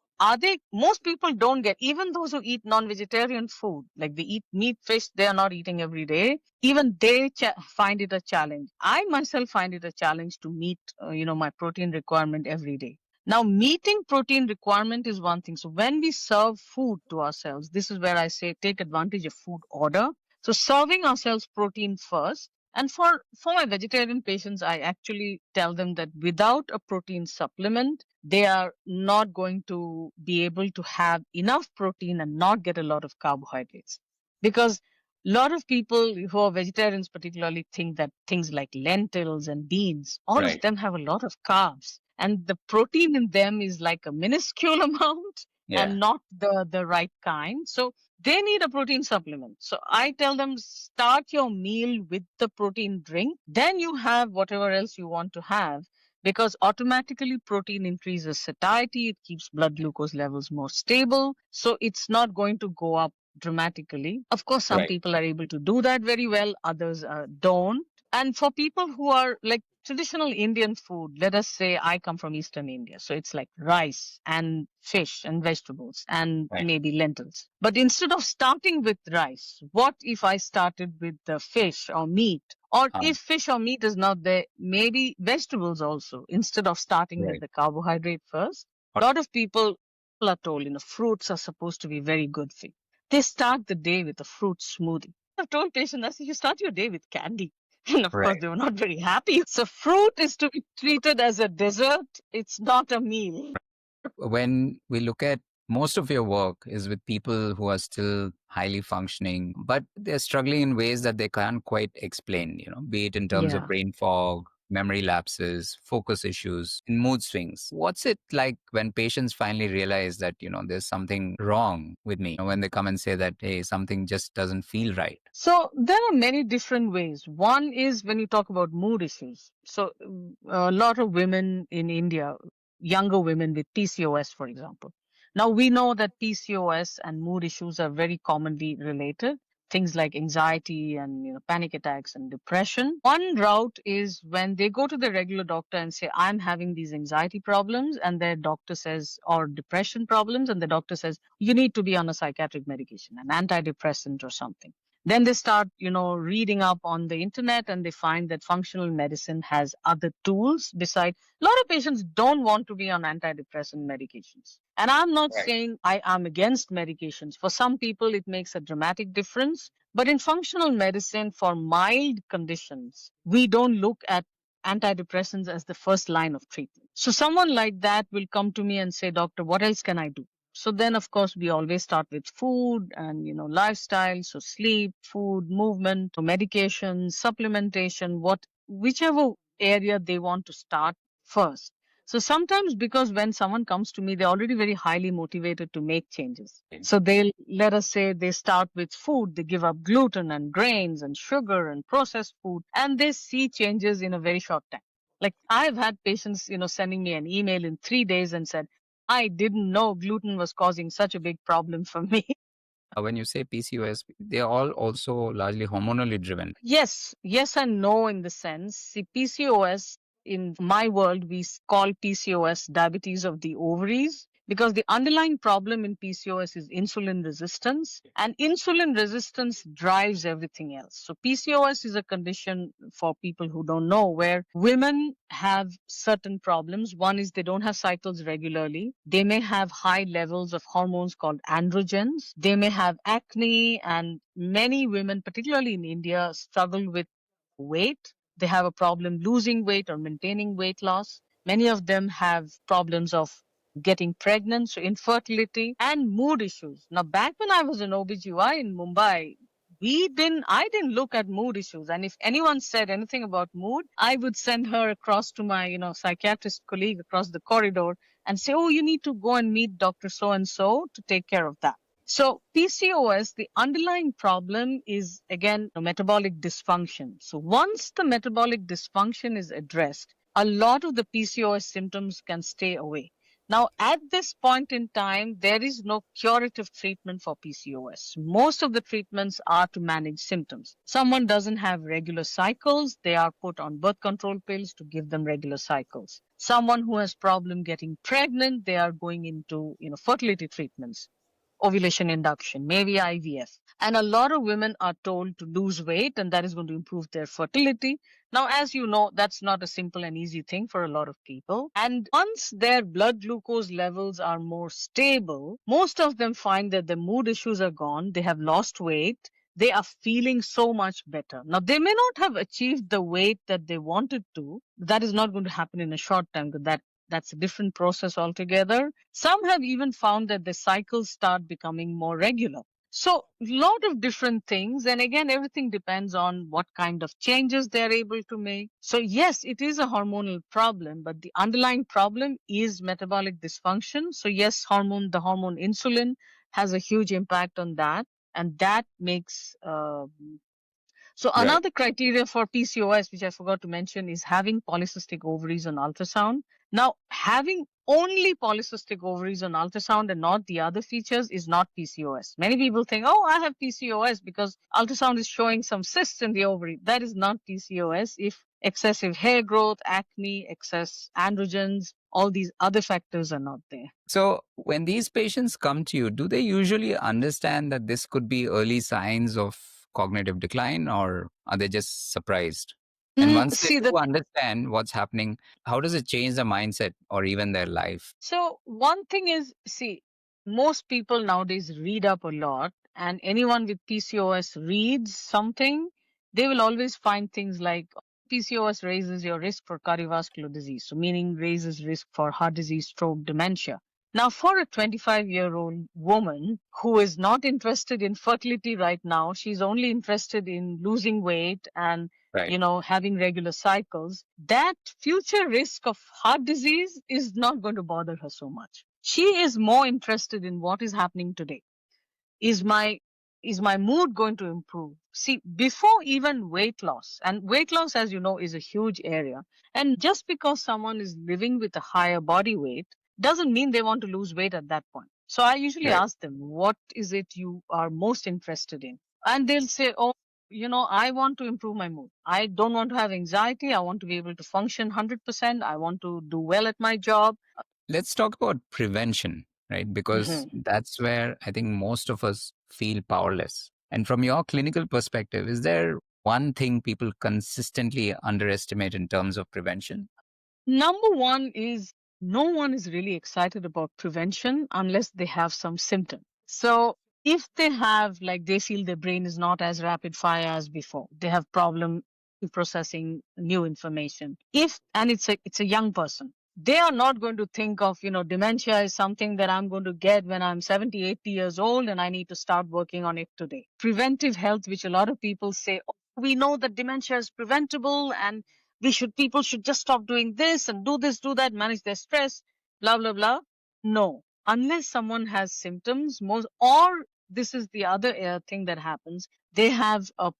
Speaker 1: most people don't get, even those who eat non-vegetarian food, like they eat meat, fish, they are not eating every day. Even they find it a challenge. I myself find it a challenge to meet, my protein requirement every day. Now, meeting protein requirement is one thing. So when we serve food to ourselves, this is where I say take advantage of food order. So serving ourselves protein first. And for my vegetarian patients, I actually tell them that without a protein supplement, they are not going to be able to have enough protein and not get a lot of carbohydrates. Because a lot of people who are vegetarians particularly think that things like lentils and beans, all of
Speaker 2: Right.
Speaker 1: them have a lot of carbs. And the protein in them is like a minuscule amount
Speaker 2: Yeah.
Speaker 1: and not the right kind. So they need a protein supplement. So I tell them start your meal with the protein drink. Then you have whatever else you want to have because automatically protein increases satiety. It keeps blood glucose levels more stable. So it's not going to go up dramatically. Of course, some
Speaker 2: Right.
Speaker 1: people are able to do that very well, others don't. And for people who are like traditional Indian food, let us say I come from Eastern India. So it's like rice and fish and vegetables and
Speaker 2: Right.
Speaker 1: maybe lentils. But instead of starting with rice, what if I started with the fish or meat? Or if fish or meat is not there, maybe vegetables also, instead of starting with
Speaker 2: Right.
Speaker 1: the carbohydrate first. A lot of people are told, fruits are supposed to be very good for you. They start the day with a fruit smoothie. I've told patients, I said, you start your day with candy. And of course,
Speaker 2: Right.
Speaker 1: they were not very happy. So, fruit is to be treated as a dessert, it's not a meal.
Speaker 2: When we look at most of your work is with people who are still highly functioning, but they're struggling in ways that they can't quite explain, be it in terms of
Speaker 1: Yeah.
Speaker 2: brain fog, memory lapses, focus issues, and mood swings. What's it like when patients finally realize that, there's something wrong with me? When they come and say that, hey, something just doesn't feel right.
Speaker 1: So there are many different ways. One is when you talk about mood issues. So a lot of women in India, younger women with PCOS, for example. Now we know that PCOS and mood issues are very commonly related. Things like anxiety and panic attacks and depression. One route is when they go to the regular doctor and say, I'm having these anxiety problems, and their doctor says, or depression problems, and the doctor says, you need to be on a psychiatric medication, an antidepressant or something. Then they start reading up on the internet and they find that functional medicine has other tools beside. A lot of patients don't want to be on antidepressant medications, and I'm not
Speaker 2: Right.
Speaker 1: saying I am against medications. For some people it makes a dramatic difference, but in functional medicine for mild conditions we don't look at antidepressants as the first line of treatment. So someone like that will come to me and say, doctor, what else can I do? So then, of course, we always start with food and, lifestyle. So sleep, food, movement, medication, supplementation, whichever area they want to start first. So sometimes, because when someone comes to me, they're already very highly motivated to make changes. So they'll, let us say, they start with food, they give up gluten and grains and sugar and processed food, and they see changes in a very short time. Like I've had patients, sending me an email in 3 days and said, I didn't know gluten was causing such a big problem for me.
Speaker 2: When you say PCOS, they are all also largely hormonally driven.
Speaker 1: Yes, yes and no in the sense. See, PCOS in my world, call PCOS diabetes of the ovaries because the underlying problem in PCOS is insulin resistance, and insulin resistance drives everything else. So, PCOS is a condition for people who don't know where women have certain problems. One is they don't have cycles regularly, they may have high levels of hormones called androgens, they may have acne, and many women, particularly in India, struggle with weight. They have a problem losing weight or maintaining weight loss. Many of them have problems of getting pregnant, so infertility and mood issues. Now, back when I was an OBGY in Mumbai, I didn't look at mood issues. And if anyone said anything about mood, I would send her across to my, psychiatrist colleague across the corridor and say, oh, you need to go and meet Dr. So and so to take care of that. So PCOS, the underlying problem is again a metabolic dysfunction. So once the metabolic dysfunction is addressed, a lot of the PCOS symptoms can stay away. Now, at this point in time, there is no curative treatment for PCOS. Most of the treatments are to manage symptoms. Someone doesn't have regular cycles, they are put on birth control pills to give them regular cycles. Someone who has problem getting pregnant, they are going into, fertility treatments, ovulation induction, maybe IVF. And a lot of women are told to lose weight, and that is going to improve their fertility. Now, as you know, that's not a simple and easy thing for a lot of people. And once their blood glucose levels are more stable, most of them find that the mood issues are gone, they have lost weight, they are feeling so much better. Now, they may not have achieved the weight that they wanted to. That is not going to happen in a short time because that's a different process altogether. Some have even found that the cycles start becoming more regular. So, a lot of different things. And again, everything depends on what kind of changes they're able to make. So, yes, it is a hormonal problem, but the underlying problem is metabolic dysfunction. So, yes, the hormone insulin has a huge impact on that. And that makes so
Speaker 2: Right.
Speaker 1: another criteria for PCOS, which I forgot to mention, is having polycystic ovaries on ultrasound. Now, having only polycystic ovaries on ultrasound and not the other features is not PCOS. Many people think, oh, I have PCOS because ultrasound is showing some cysts in the ovary. That is not PCOS. If excessive hair growth, acne, excess androgens, all these other factors are not there.
Speaker 2: So, when these patients come to you, do they usually understand that this could be early signs of cognitive decline, or are they just surprised? And once they
Speaker 1: See,
Speaker 2: do understand what's happening, how does it change their mindset or even their life?
Speaker 1: so one thing is, see, most people nowadays read up a lot, and anyone with PCOS reads something, they will always find things like PCOS raises your risk for cardiovascular disease, so meaning raises risk for heart disease, stroke, dementia. Now, for a 25-year-old woman who is not interested in fertility right now, she's only interested in losing weight and
Speaker 2: Right.
Speaker 1: having regular cycles, that future risk of heart disease is not going to bother her so much. She is more interested in what is happening today. Is my is my mood going to improve? See, before even weight loss, and weight loss, as you know, is a huge area. And just because someone is living with a higher body weight doesn't mean they want to lose weight at that point. So I usually
Speaker 2: Right.
Speaker 1: ask them, what is it you are most interested in? And they'll say, oh, I want to improve my mood. I don't want to have anxiety. I want to be able to function 100%. I want to do well at my job.
Speaker 2: Let's talk about prevention, right? Because
Speaker 1: Mhm.
Speaker 2: that's where I think most of us feel powerless. And from your clinical perspective, is there one thing people consistently underestimate in terms of prevention?
Speaker 1: Number one is no one is really excited about prevention unless they have some symptom. So if they have, like, they feel their brain is not as rapid fire as before, they have problem processing new information. If and it's a young person, they are not going to think of, dementia is something that I'm going to get when I'm 70, 80 years old and I need to start working on it today. Preventive health, which a lot of people say, oh, we know that dementia is preventable and people should just stop doing this and do this, do that, manage their stress, blah, blah, blah. No, unless someone has symptoms, or this is the other thing that happens, they have a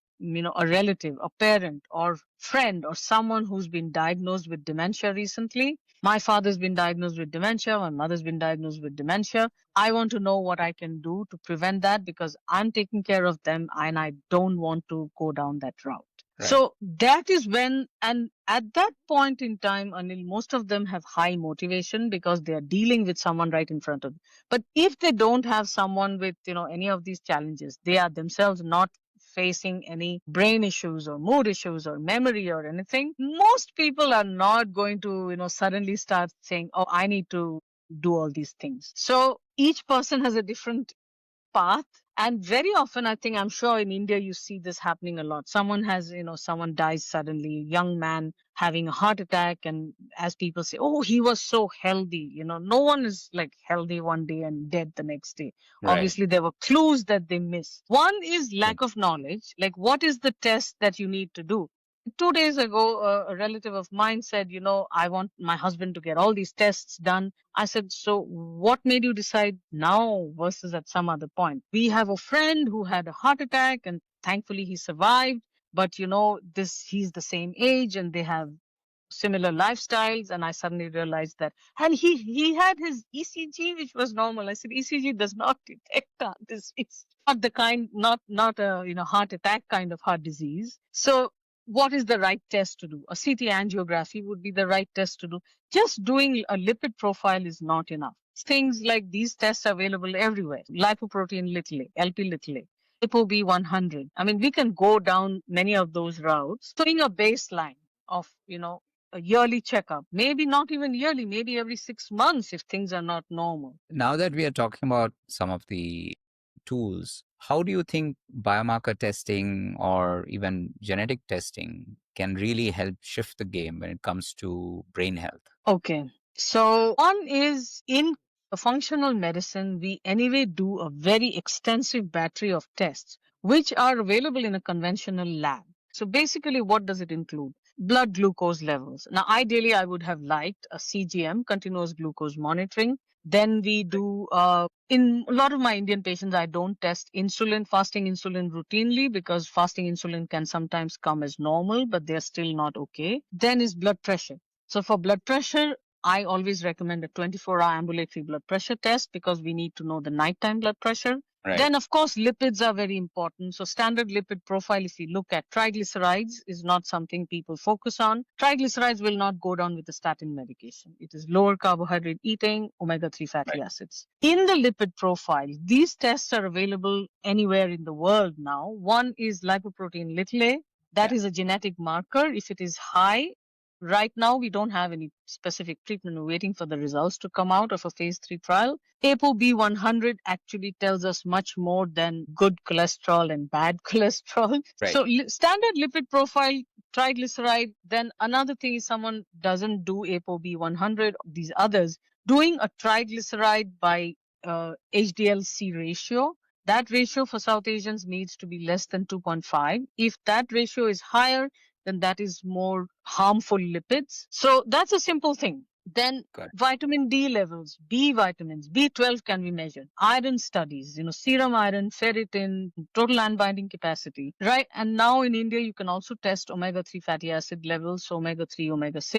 Speaker 1: relative, a parent or friend or someone who's been diagnosed with dementia recently. My father's been diagnosed with dementia. My mother's been diagnosed with dementia. I want to know what I can do to prevent that because I'm taking care of them and I don't want to go down that route.
Speaker 2: Right.
Speaker 1: So that is when, and at that point in time, Anil, most of them have high motivation because they are dealing with someone right in front of them. But if they don't have someone with, any of these challenges, they are themselves not facing any brain issues or mood issues or memory or anything, most people are not going to, suddenly start saying, oh, I need to do all these things. So each person has a different path. And very often, I think, I'm sure in India, you see this happening a lot. Someone dies suddenly, young man having a heart attack. And as people say, oh, he was so healthy. No one is like healthy one day and dead the next day.
Speaker 2: Right.
Speaker 1: Obviously, there were clues that they missed. One is
Speaker 2: Right.
Speaker 1: lack of knowledge. Like, what is the test that you need to do? 2 days ago, a relative of mine said, I want my husband to get all these tests done. I said, so what made you decide now versus at some other point? We have a friend who had a heart attack and thankfully he survived. But he's the same age and they have similar lifestyles. And I suddenly realized that, and he had his ECG, which was normal. I said, ECG does not detect this. It's not the kind, not a, heart attack kind of heart disease. So what is the right test to do? A CT angiography would be the right test to do. Just doing a lipid profile is not enough. Things like these tests are available everywhere. Lipoprotein little a, LP little a, ApoB 100. I mean, we can go down many of those routes. Doing a baseline of, a yearly checkup, maybe not even yearly, maybe every 6 months if things are not normal.
Speaker 2: Now that we are talking about some of the tools, how do you think biomarker testing or even genetic testing can really help shift the game when it comes to brain health?
Speaker 1: Okay. So one is in functional medicine, we anyway do a very extensive battery of tests, which are available in a conventional lab. So basically, what does it include? Blood glucose levels. Now, ideally, I would have liked a CGM, continuous glucose monitoring. Then we do, in a lot of my Indian patients, I don't test fasting insulin routinely because fasting insulin can sometimes come as normal, but they're still not okay. Then is blood pressure. So for blood pressure, I always recommend a 24-hour ambulatory blood pressure test because we need to know the nighttime blood pressure.
Speaker 2: Right.
Speaker 1: Then, of course, lipids are very important. So standard lipid profile, if you look at triglycerides, is not something people focus on. Triglycerides will not go down with the statin medication. It is lower carbohydrate eating, omega-3 fatty
Speaker 2: Right.
Speaker 1: acids. In the lipid profile, these tests are available anywhere in the world now. One is lipoprotein little a. That
Speaker 2: Yeah.
Speaker 1: is a genetic marker. If it is high, right now, we don't have any specific treatment. We're waiting for the results to come out of a phase 3 trial. ApoB 100 actually tells us much more than good cholesterol and bad cholesterol.
Speaker 2: Right.
Speaker 1: So, standard lipid profile, triglyceride. Then another thing is someone doesn't do ApoB 100, these others, doing a triglyceride by HDL-C ratio. That ratio for South Asians needs to be less than 2.5. If that ratio is higher, then that is more harmful lipids. So that's a simple thing. Then
Speaker 2: Good.
Speaker 1: vitamin D levels, B vitamins, B12 can be measured. Iron studies, serum iron, ferritin, total iron binding capacity, right? And now in India, you can also test omega-3 fatty acid levels, omega-3, omega-6,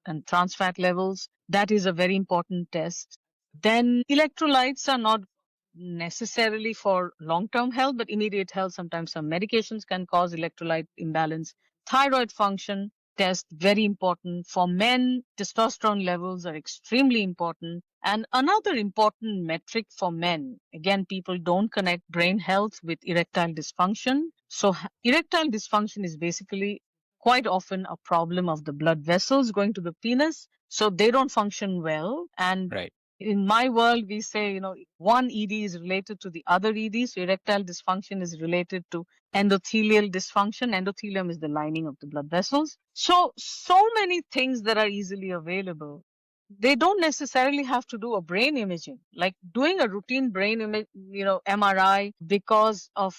Speaker 1: and trans fat levels. That is a very important test. Then electrolytes are not necessarily for long-term health, but immediate health. Sometimes some medications can cause electrolyte imbalance. Thyroid function test, very important. For men, testosterone levels are extremely important. And another important metric for men, again, people don't connect brain health with erectile dysfunction. So erectile dysfunction is basically quite often a problem of the blood vessels going to the penis. So they don't function well. And
Speaker 2: Right.
Speaker 1: In my world, we say, one ED is related to the other ED. So erectile dysfunction is related to endothelial dysfunction. Endothelium is the lining of the blood vessels. So many things that are easily available. They don't necessarily have to do a brain imaging, like doing a routine brain image, MRI because of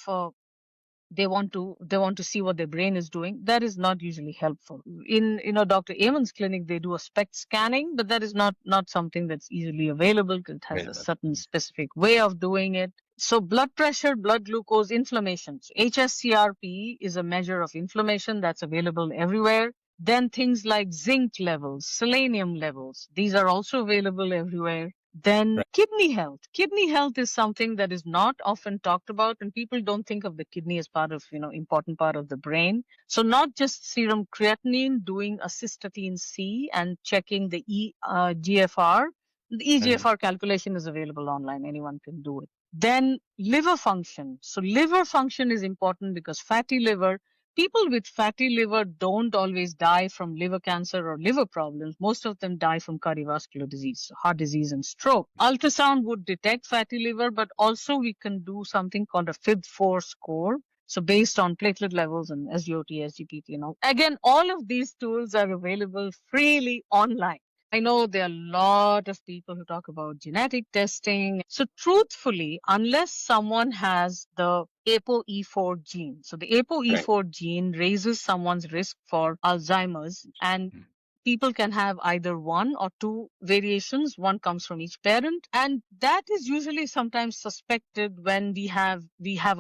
Speaker 1: they want to see what their brain is doing. That is not usually helpful. In Dr. Amon's clinic, they do a SPECT scanning, but that is not something that's easily available because it has a
Speaker 2: Available.
Speaker 1: certain specific way of doing it. So blood pressure, blood glucose, inflammation. So HSCRP is a measure of inflammation that's available everywhere. Then things like zinc levels, selenium levels, these are also available everywhere. Then
Speaker 2: Right.
Speaker 1: kidney health. Kidney health is something that is not often talked about, and people don't think of the kidney as part of, important part of the brain. So not just serum creatinine, doing a cystatin C and checking the GFR. The
Speaker 2: Mhm.
Speaker 1: eGFR calculation is available online. Anyone can do it. Then liver function. So liver function is important because fatty liver, people with fatty liver don't always die from liver cancer or liver problems. Most of them die from cardiovascular disease, heart disease, and stroke. Ultrasound would detect fatty liver, but also we can do something called a FIB4 score. So based on platelet levels and SGOT, SGPT, Again, all of these tools are available freely online. I know there are a lot of people who talk about genetic testing. So truthfully, unless someone has the ApoE4 gene, so the
Speaker 2: Right.
Speaker 1: ApoE4 gene raises someone's risk for Alzheimer's, and
Speaker 2: Mm.
Speaker 1: people can have either one or two variations. One comes from each parent, and that is usually sometimes suspected when we have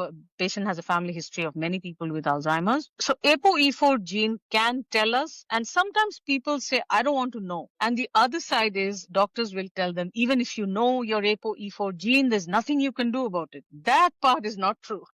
Speaker 1: a patient has a family history of many people with Alzheimer's. So ApoE4 gene can tell us, and sometimes people say, I don't want to know. And the other side is doctors will tell them, even if you know your ApoE4 gene, there's nothing you can do about it. That part is not true.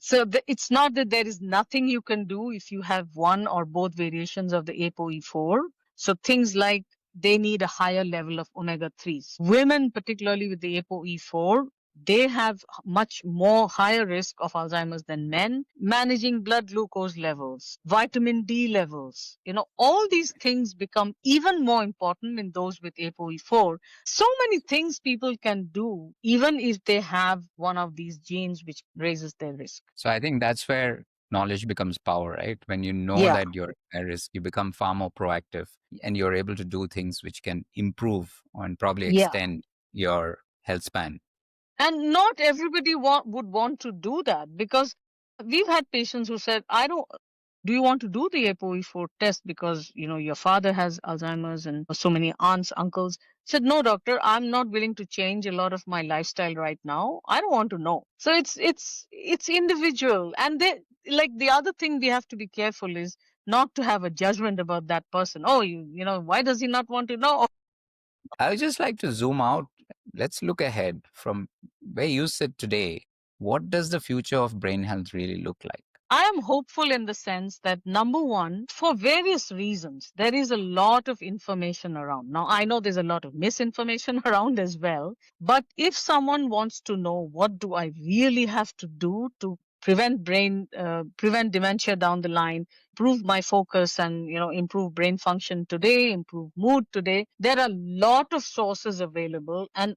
Speaker 1: So it's not that there is nothing you can do if you have one or both variations of the ApoE4. So things like they need a higher level of omega 3s. Women, particularly with the ApoE4, they have much more higher risk of Alzheimer's than men. Managing blood glucose levels, vitamin D levels, all these things become even more important in those with ApoE4. So many things people can do, even if they have one of these genes which raises their risk.
Speaker 2: So I think that's where knowledge becomes power, right? When you know
Speaker 1: Yeah.
Speaker 2: that you're at risk, you become far more proactive and you're able to do things which can improve and probably
Speaker 1: Yeah.
Speaker 2: extend your health span.
Speaker 1: And not everybody would want to do that, because we've had patients who said, I don't, do you want to do the ApoE4 test because, your father has Alzheimer's and so many aunts, uncles? Said, no, doctor, I'm not willing to change a lot of my lifestyle right now. I don't want to know. So it's individual. And like the other thing we have to be careful is not to have a judgment about that person. Oh, why does he not want to know?
Speaker 2: I would just like to zoom out. Let's look ahead from where you sit today. What does the future of brain health really look like?
Speaker 1: I am hopeful in the sense that, number one, for various reasons, there is a lot of information around. Now, I know there's a lot of misinformation around as well, but if someone wants to know what do I really have to do to prevent dementia down the line, improve my focus and, improve brain function today, improve mood today, there are a lot of sources available, and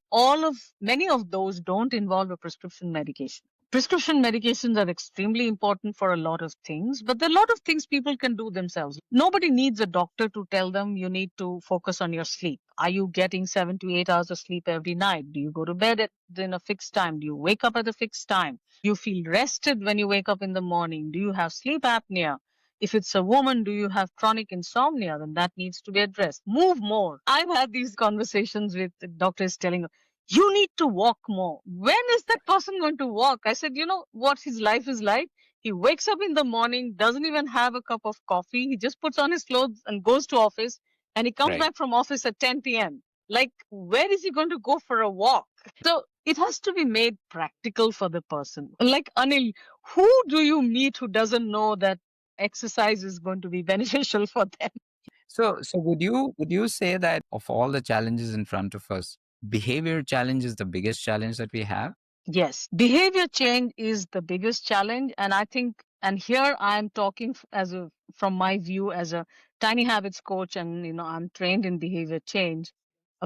Speaker 1: many of those don't involve a prescription medication. Prescription medications are extremely important for a lot of things, but there are a lot of things people can do themselves. Nobody needs a doctor to tell them you need to focus on your sleep. Are you getting 7 to 8 hours of sleep every night? Do you go to bed in a fixed time? Do you wake up at a fixed time? Do you feel rested when you wake up in the morning? Do you have sleep apnea? If it's a woman, do you have chronic insomnia? Then that needs to be addressed. Move more. I've had these conversations with doctors telling, you need to walk more. When is that person going to walk? I said, you know what his life is like? He wakes up in the morning, doesn't even have a cup of coffee. He just puts on his clothes and goes to office, and he comes
Speaker 2: Right.
Speaker 1: back from office at 10 p.m. Like, where is he going to go for a walk? So it has to be made practical for the person. Like Anil, who do you meet who doesn't know that exercise is going to be beneficial for them?
Speaker 2: So would you say that of all the challenges in front of us, behavior challenge is the biggest challenge that we have?
Speaker 1: Yes, behavior change is the biggest challenge. And I think, and here I'm talking from my view as a tiny habits coach, and, I'm trained in behavior change.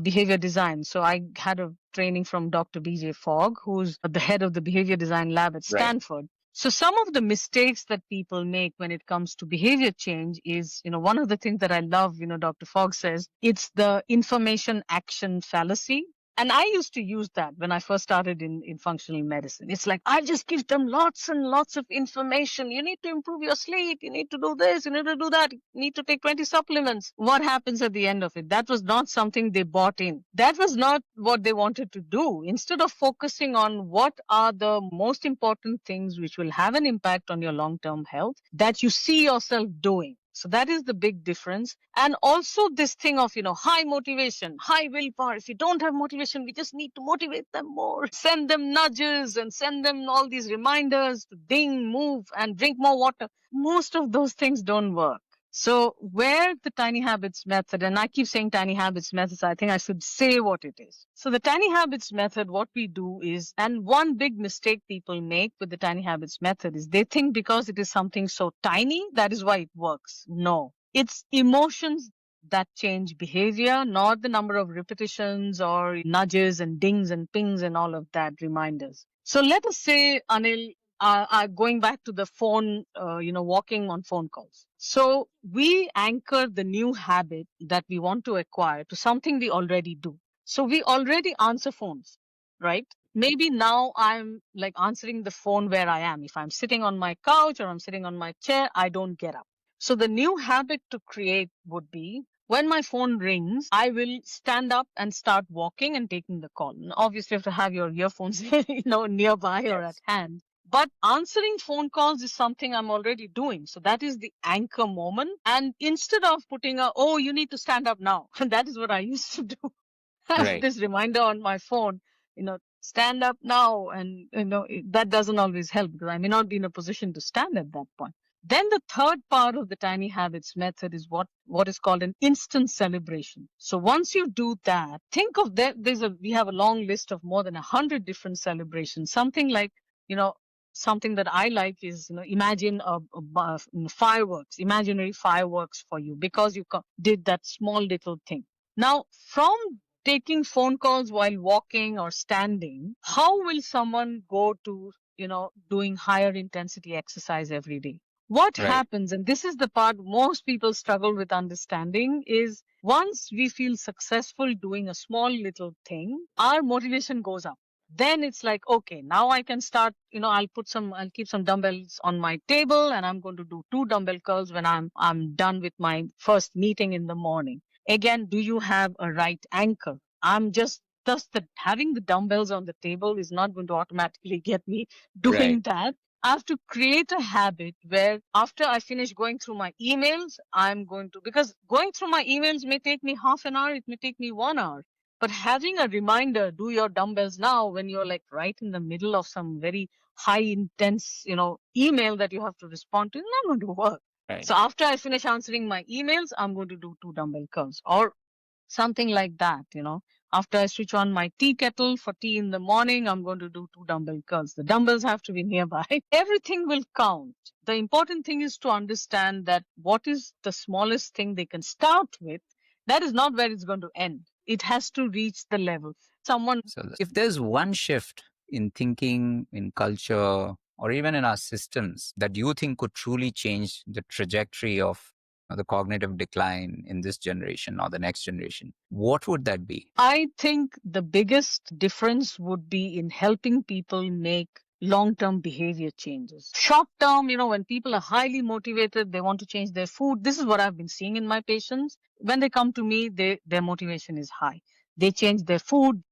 Speaker 1: behavior design. So I had a training from Dr. BJ Fogg, who's the head of the behavior design lab at
Speaker 2: Right.
Speaker 1: Stanford. So some of the mistakes that people make when it comes to behavior change is, one of the things that I love, Dr. Fogg says, it's the information action fallacy. And I used to use that when I first started in functional medicine. It's like, I just give them lots and lots of information. You need to improve your sleep. You need to do this. You need to do that. You need to take 20 supplements. What happens at the end of it? That was not something they bought in. That was not what they wanted to do. Instead of focusing on what are the most important things which will have an impact on your long term health that you see yourself doing. So that is the big difference. And also this thing of, high motivation, high willpower. If you don't have motivation, we just need to motivate them more. Send them nudges and send them all these reminders to ding, move, and drink more water. Most of those things don't work. So where the tiny habits method, and I keep saying tiny habits methods, I think I should say what it is. So the tiny habits method, what we do is, and one big mistake people make with the tiny habits method is they think because it is something so tiny, that is why it works. No, it's emotions that change behavior, not the number of repetitions or nudges and dings and pings and all of that reminders. So let us say, Anil, going back to the phone, walking on phone calls. So we anchor the new habit that we want to acquire to something we already do. So we already answer phones, right? Maybe now I'm like answering the phone where I am. If I'm sitting on my couch or I'm sitting on my chair, I don't get up. So the new habit to create would be when my phone rings, I will stand up and start walking and taking the call. And obviously, you have to have your earphones, nearby or at
Speaker 2: Yes.
Speaker 1: hand. But answering phone calls is something I'm already doing. So that is the anchor moment. And instead of putting oh, you need to stand up now, that is what I used to do. Have
Speaker 2: Right.
Speaker 1: this reminder on my phone, stand up now. And, that doesn't always help because I may not be in a position to stand at that point. Then the third part of the tiny habits method is what is called an instant celebration. So once you do that, think of that. We have a long list of more than 100 different celebrations. Something like, you know, something that I like is, imagine fireworks, imaginary fireworks for you because you did that small little thing. Now, from taking phone calls while walking or standing, how will someone go to, doing higher intensity exercise every day? What
Speaker 2: Right.
Speaker 1: happens, and this is the part most people struggle with understanding, is once we feel successful doing a small little thing, our motivation goes up. Then it's like, okay, now I can start, I'll keep some dumbbells on my table and I'm going to do 2 dumbbell curls when I'm done with my first meeting in the morning. Again, do you have a right anchor? I'm just thus that having the dumbbells on the table is not going to automatically get me
Speaker 2: Right.
Speaker 1: doing that. I have to create a habit where after I finish going through my emails, because going through my emails may take me half an hour, it may take me 1 hour. But having a reminder, do your dumbbells now when you're like right in the middle of some very high intense, email that you have to respond to, is not going to work.
Speaker 2: Right.
Speaker 1: So after I finish answering my emails, I'm going to do 2 dumbbell curls or something like that. After I switch on my tea kettle for tea in the morning, I'm going to do 2 dumbbell curls. The dumbbells have to be nearby. Everything will count. The important thing is to understand that what is the smallest thing they can start with. That is not where it's going to end. It has to reach the level. Someone.
Speaker 2: So, if there's one shift in thinking, in culture, or even in our systems that you think could truly change the trajectory of the cognitive decline in this generation or the next generation, what would that be?
Speaker 1: I think the biggest difference would be in helping people make long-term behavior changes. Short-term, when people are highly motivated, they want to change their food. This is what I've been seeing in my patients. When they come to me, their motivation is high. They change their food,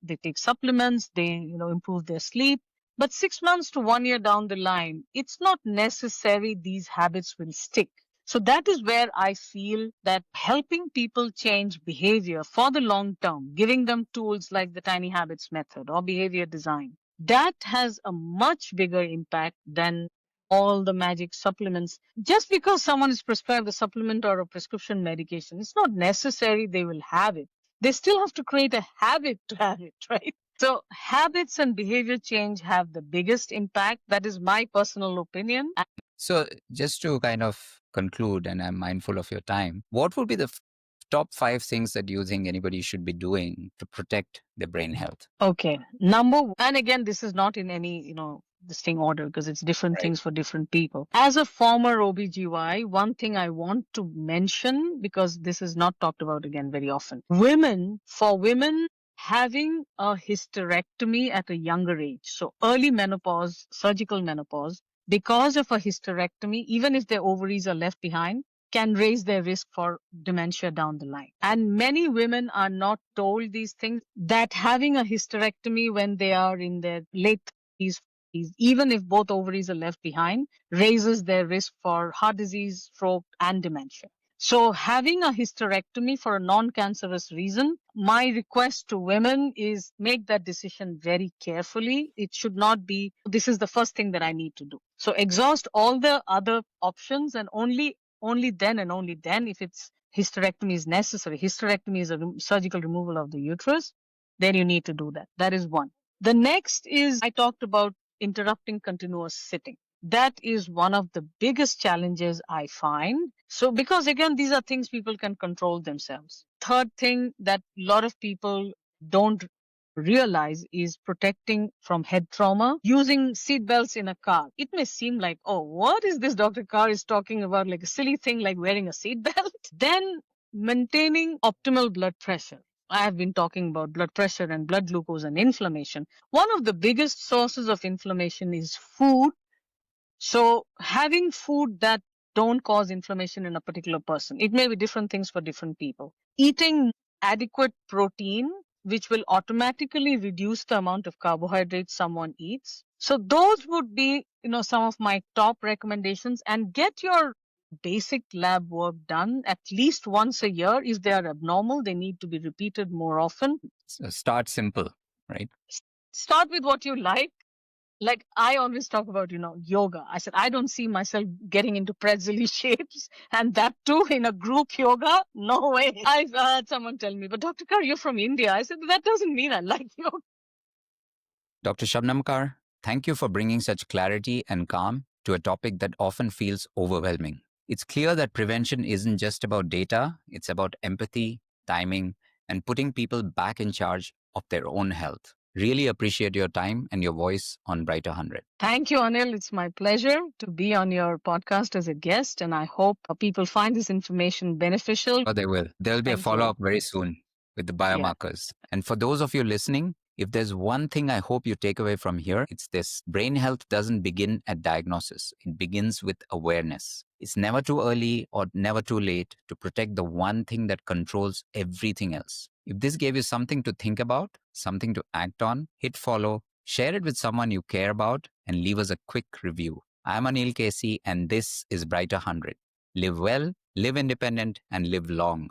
Speaker 1: they take supplements, they, improve their sleep. But 6 months to 1 year down the line, it's not necessary these habits will stick. So that is where I feel that helping people change behavior for the long term, giving them tools like the tiny habits method or behavior design, that has a much bigger impact than all the magic supplements. Just because someone is prescribed a supplement or a prescription medication, it's not necessary they will have it. They still have to create a habit to have it, right? So habits and behavior change have the biggest impact. That is my personal opinion.
Speaker 2: So, just to kind of conclude, and I'm mindful of your time, what would be the Top 5 things that you think anybody should be doing to protect their brain health.
Speaker 1: Okay. And again, this is not in any, this thing order because it's different
Speaker 2: Right.
Speaker 1: things for different people. As a former OBGY, one thing I want to mention, because this is not talked about again very often. For women, having a hysterectomy at a younger age, so early menopause, surgical menopause, because of a hysterectomy, even if their ovaries are left behind, can raise their risk for dementia down the line. And many women are not told these things, that having a hysterectomy when they are in their late 30s, 40s, even if both ovaries are left behind, raises their risk for heart disease, stroke, and dementia. So having a hysterectomy for a non-cancerous reason, my request to women is make that decision very carefully. It should not be, this is the first thing that I need to do. So exhaust all the other options, and only then and only then, if it's hysterectomy is necessary. Hysterectomy is a surgical removal of the uterus. Then you need to do that. That is one. The next is, I talked about interrupting continuous sitting. That is one of the biggest challenges I find. So, because again, these are things people can control themselves. Third thing that a lot of people don't realize is protecting from head trauma using seat belts in a car. It may seem like, oh, what is this Dr. Carr is talking about, like a silly thing like wearing a seat belt? Then maintaining optimal blood pressure. I have been talking about blood pressure and blood glucose and inflammation. One of the biggest sources of inflammation is food. So having food that don't cause inflammation in a particular person, it may be different things for different people. Eating adequate protein, which will automatically reduce the amount of carbohydrates someone eats. So those would be, some of my top recommendations. And get your basic lab work done at least once a year. If they are abnormal, they need to be repeated more often.
Speaker 2: So start simple, right?
Speaker 1: Start with what you like I always talk about, yoga. I said, I don't see myself getting into pretzel shapes, and that too in a group yoga. No way. I've heard someone tell me, but Dr. Kar, you're from India. I said, that doesn't mean I like yoga.
Speaker 2: Dr. Shabnamkar, thank you for bringing such clarity and calm to a topic that often feels overwhelming. It's clear that prevention isn't just about data, it's about empathy, timing, and putting people back in charge of their own health. Really appreciate your time and your voice on Brighter 100.
Speaker 1: Thank you, Anil. It's my pleasure to be on your podcast as a guest, and I hope people find this information beneficial.
Speaker 2: Oh, they will. There'll be a
Speaker 1: Thank
Speaker 2: follow
Speaker 1: you.
Speaker 2: up very soon with the
Speaker 1: Yeah.
Speaker 2: biomarkers. And for those of you listening, if there's one thing I hope you take away from here, it's this: brain health doesn't begin at diagnosis, it begins with awareness. It's never too early or never too late to protect the one thing that controls everything else. If this gave you something to think about, something to act on, hit follow, share it with someone you care about, and leave us a quick review. I'm Anil Casey, and this is Brighter 100. Live well, live independent, and live long.